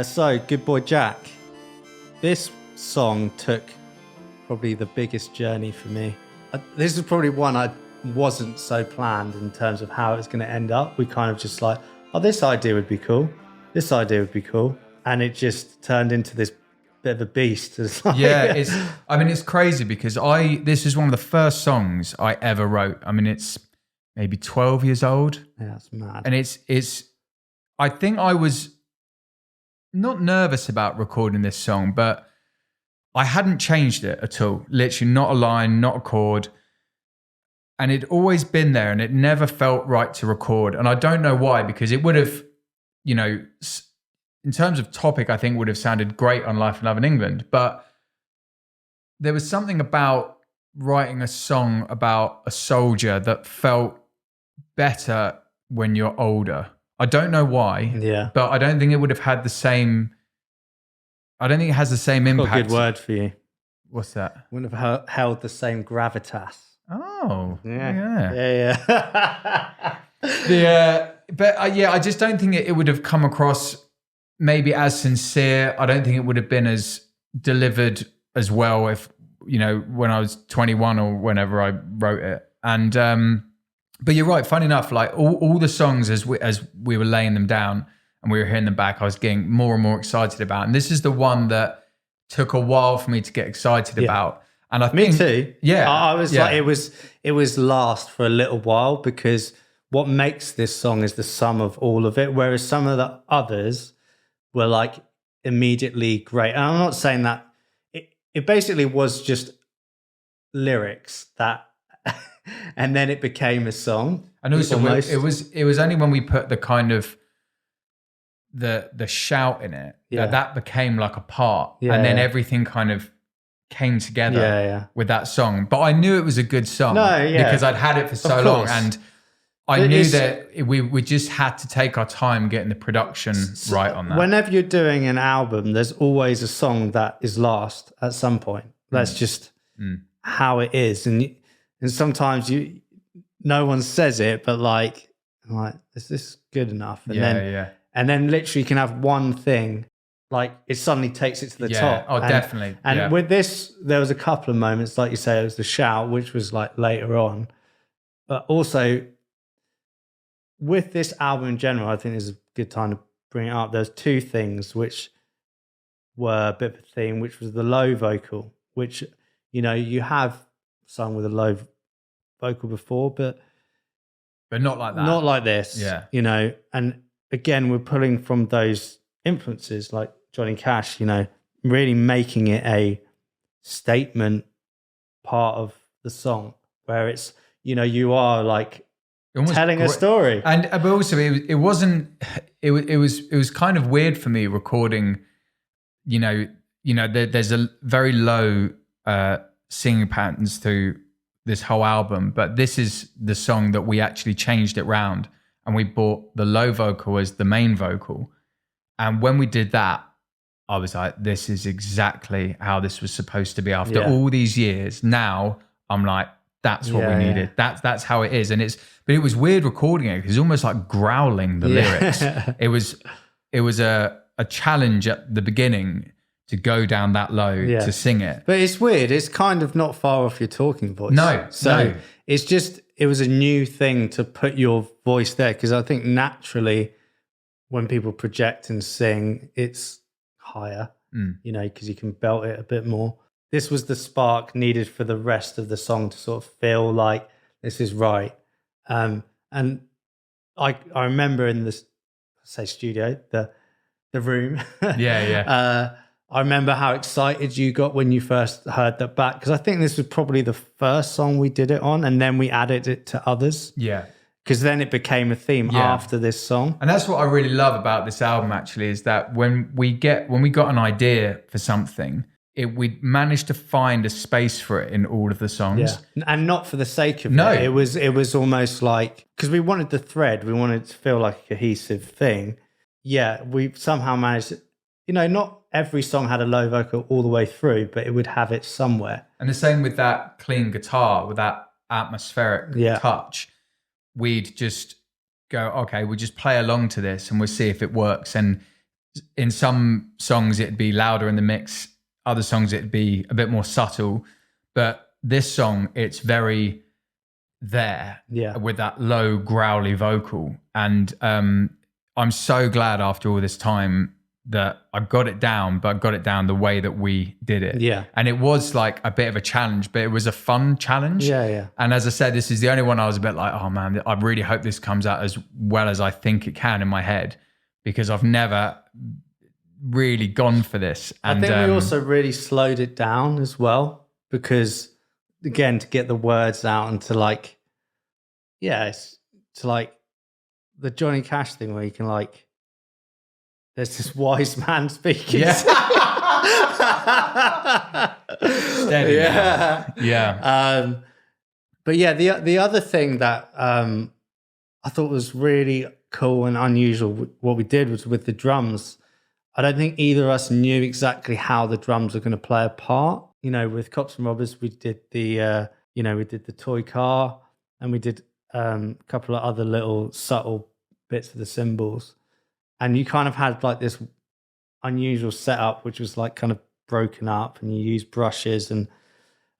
So, Good Boy Jack. This song took probably the biggest journey for me. This is probably one I wasn't so planned in terms of how it's going to end up. We kind of just like, oh, this idea would be cool. This idea would be cool. And it just turned into this bit of a beast. It's like, it's crazy because this is one of the first songs I ever wrote. I mean, it's maybe 12 years old. Yeah, that's mad. And I think I was not nervous about recording this song, but I hadn't changed it at all. Literally not a line, not a chord. And it'd always been there and it never felt right to record. And I don't know why, because it would have, in terms of topic, I think would have sounded great on Life and Love in England. But there was something about writing a song about a soldier that felt better when you're older. I don't know why, but I don't think it would have had the same. I don't think it has the same impact. Got a good word for you. What's that? Wouldn't have held the same gravitas. Oh, yeah. I just don't think it would have come across maybe as sincere. I don't think it would have been as delivered as well if when I was 21 or whenever I wrote it. And but you're right. Funny enough, like all the songs as we were laying them down and we were hearing them back, I was getting more and more excited about. And this is the one that took a while for me to get excited about. And I think, me too. Yeah, I was like, it was last for a little while because what makes this song is the sum of all of it. Whereas some of the others were like immediately great. And I'm not saying that it basically was just lyrics that. And then it became a song. And also, it was only when we put the kind of the shout in it that became like a part, and then everything kind of came together with that song. But I knew it was a good song because I'd had it for so long, and I knew that we just had to take our time getting the production right on that. Whenever you're doing an album, there's always a song that is last at some point. That's just how it is, and sometimes no one says it, but like, is this good enough? And then literally you can have one thing, like it suddenly takes it to the top. Oh, definitely. And with this, there was a couple of moments, like you say, it was the shout, which was like later on. But also with this album in general, I think it's a good time to bring it up. There's two things which were a bit of a theme, which was the low vocal, which, you have sung with a low vocal before, but not like that. Not like this. Yeah. And again, we're pulling from those influences like Johnny Cash, really making it a statement part of the song where it's, you are like telling a story. And but also it wasn't, it was kind of weird for me recording, there's a very low singing patterns through this whole album, but this is the song that we actually changed it round and we brought the low vocal as the main vocal. And when we did that, I was like, this is exactly how this was supposed to be after all these years. Now I'm like, that's what we needed. That's how it is. But it was weird recording it because it's almost like growling the lyrics. It was a challenge at the beginning to go down that low to sing it. But it's weird. It's kind of not far off your talking voice. No. It's just, it was a new thing to put your voice there because I think naturally when people project and sing, it's higher, because you can belt it a bit more. This was the spark needed for the rest of the song to sort of feel like this is right. And I remember in this, studio, the room. I remember how excited you got when you first heard that back, because I think this was probably the first song we did it on, and then we added it to others. Yeah. Because then it became a theme after this song. And that's what I really love about this album, actually, is that when we got an idea for something, we managed to find a space for it in all of the songs. Yeah. And not for the sake of it. It was almost like, because we wanted the thread, we wanted it to feel like a cohesive thing. Yeah, we somehow managed to, not every song had a low vocal all the way through, but it would have it somewhere. And the same with that clean guitar, with that atmospheric touch. We'd just go, okay, we'll just play along to this and we'll see if it works. And in some songs it'd be louder in the mix, other songs it'd be a bit more subtle, but this song, it's very there with that low growly vocal. And I'm so glad after all this time that I got it down, but I got it down the way that we did it. Yeah. And it was like a bit of a challenge, but it was a fun challenge. Yeah. And as I said, this is the only one I was a bit like, oh man, I really hope this comes out as well as I think it can in my head, because I've never really gone for this. And I think we also really slowed it down as well, because again, to get the words out and to like, it's to like the Johnny Cash thing where you can like, there's this wise man speaking. Yeah. Steady. Yeah. But yeah, the other thing that I thought was really cool and unusual, what we did was with the drums. I don't think either of us knew exactly how the drums were going to play a part. You know, with Cops and Robbers, we did the we did the toy car, and we did a couple of other little subtle bits of the cymbals. And you kind of had like this unusual setup, which was like kind of broken up, and you used brushes, and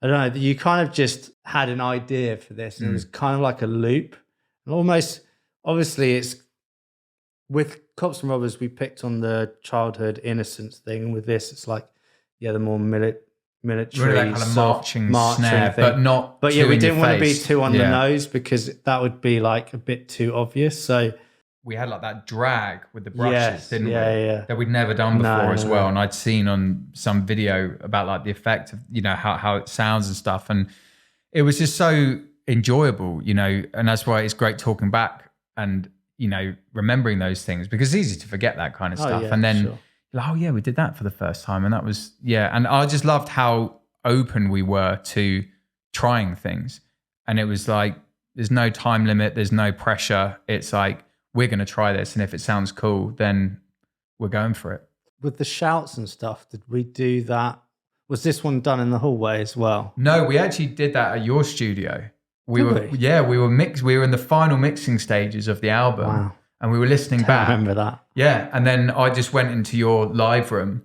I don't know, you kind of just had an idea for this, and it was kind of like a loop. And almost, obviously, it's with Cops and Robbers, we picked on the childhood innocence thing, and with this, it's like, the more military, really that kind of marching snare, thing. But yeah, we didn't want to be too on the nose, because that would be like a bit too obvious. So we had like that drag with the brushes, didn't we? Yeah. That we'd never done before as well. And I'd seen on some video about like the effect of, how it sounds and stuff. And it was just so enjoyable, and that's why it's great talking back and, remembering those things, because it's easy to forget that kind of stuff. And then, we did that for the first time. And that was, and I just loved how open we were to trying things. And it was like, there's no time limit, there's no pressure. It's like, we're going to try this, and if it sounds cool, then we're going for it. With the shouts and stuff, did we do that? Was this one done in the hallway as well? No, we actually did that at your studio. We were in the final mixing stages of the album, and we were listening back. I remember that. Yeah, and then I just went into your live room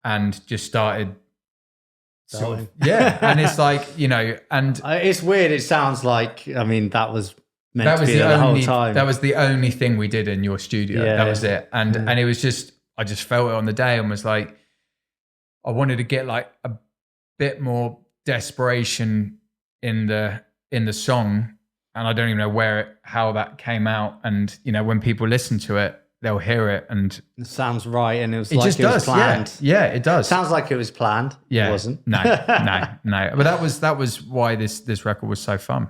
and just started. And it's like, and it's weird. It sounds like, that was meant to be the whole time. That was the only thing we did in your studio. That was it. And it was just, I just felt it on the day and was like, I wanted to get like a bit more desperation in the song. And I don't even know how that came out. And, when people listen to it, they'll hear it. And it sounds right. And it was planned. Yeah, it does. Sounds like it was planned. Yeah. It wasn't. No. But that was why this record was so fun,